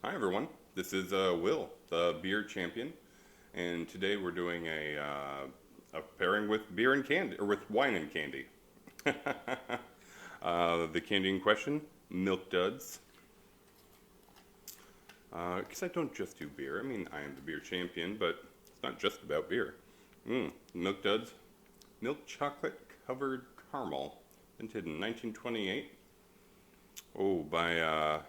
Hi everyone, this is Will, the beer champion, and today we're doing a pairing with beer and candy, or with wine and candy. The candy in question, Milk Duds. Because I don't just do beer. I mean, I am the beer champion, but it's not just about beer. Milk Duds, milk chocolate covered caramel, minted in 1928. Oh, by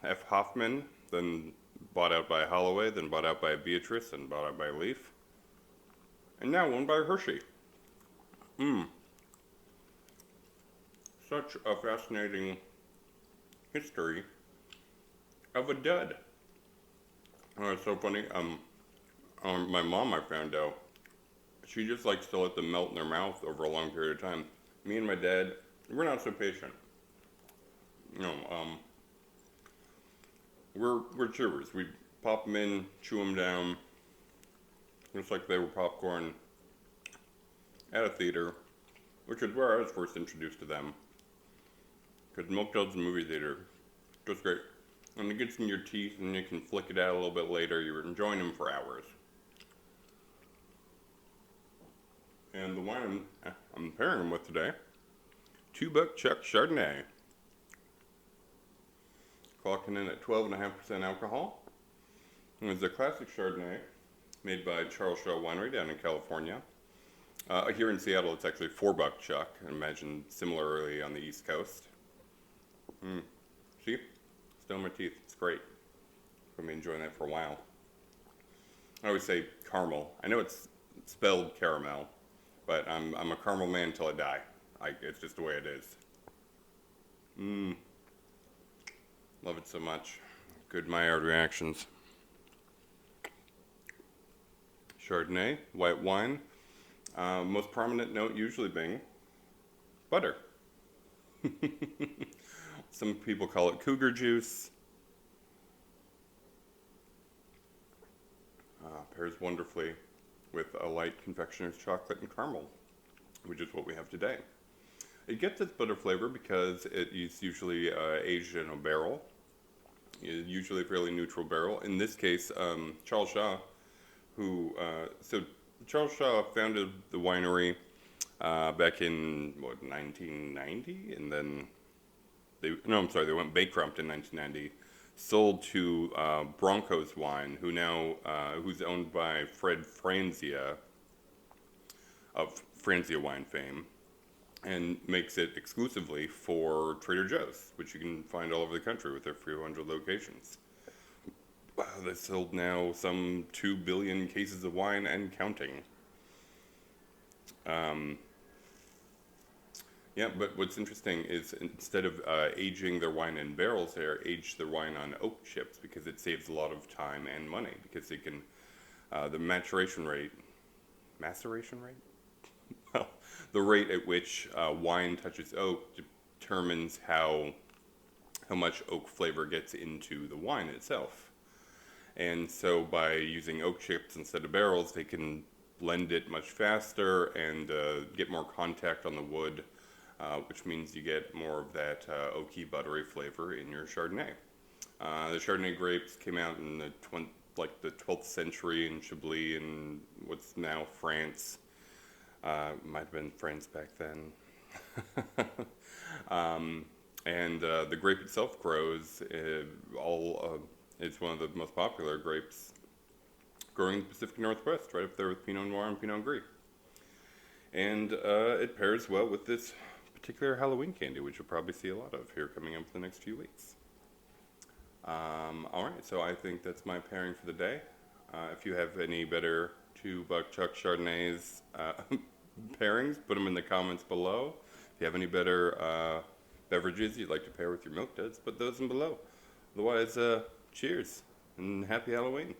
F. Hoffman, then bought out by Holloway, then bought out by Beatrice, and bought out by Leaf, and now owned by Hershey. Such a fascinating history of a dud. Oh, it's so funny. My mom, I found out, she just likes to let them melt in their mouth over a long period of time. Me and my dad, we're not so patient. You know, we're chewers. We pop them in, chew them down, just like they were popcorn at a theater, which is where I was first introduced to them. Because Milk Duds in movie theater, just great. And it gets in your teeth and you can flick it out a little bit later. You're enjoying them for hours. And the wine I'm pairing them with today, $2 Chuck Chardonnay. Clocking in at 12.5% alcohol. And it's a classic Chardonnay made by Charles Shaw Winery down in California. Here in Seattle, it's actually $4 Chuck. I imagine similarly on the East Coast. See? Still in my teeth. It's great. I've been enjoying that for a while. I always say caramel. I know it's spelled caramel, but I'm a caramel man until I die. It's just the way it is. Love it so much. Good Maillard reactions. Chardonnay, white wine. Most prominent note usually being butter. Some people call it cougar juice. Pairs wonderfully with a light confectioner's chocolate and caramel, which is what we have today. It gets its butter flavor because it is usually aged in a barrel, usually a fairly neutral barrel. In this case, Charles Shaw, so Charles Shaw founded the winery back in, 1990? And then they went bankrupt in 1990, sold to Broncos Wine, who's owned by Fred Franzia of Franzia wine fame, and makes it exclusively for Trader Joe's, which you can find all over the country with their few hundred locations. They sold now some 2 billion cases of wine and counting. Yeah, but what's interesting is instead of aging their wine in barrels, they age their wine on oak chips because it saves a lot of time and money because they can, the maceration rate, well, the rate at which wine touches oak determines how much oak flavor gets into the wine itself. And so by using oak chips instead of barrels, they can blend it much faster and get more contact on the wood, which means you get more of that oaky, buttery flavor in your Chardonnay. The Chardonnay grapes came out in the 12th century in Chablis in what's now France. Might have been France back then. And the grape itself grows it's one of the most popular grapes growing in the Pacific Northwest, right up there with Pinot Noir and Pinot Gris. And it pairs well with this particular Halloween candy, which you'll probably see a lot of here coming up in the next few weeks. All right, so I think that's my pairing for the day. If you have any better $2 Chuck Chardonnays pairings, put them in the comments below. If you have any better beverages you'd like to pair with your Milk Duds, put those in below. Otherwise, cheers and happy Halloween.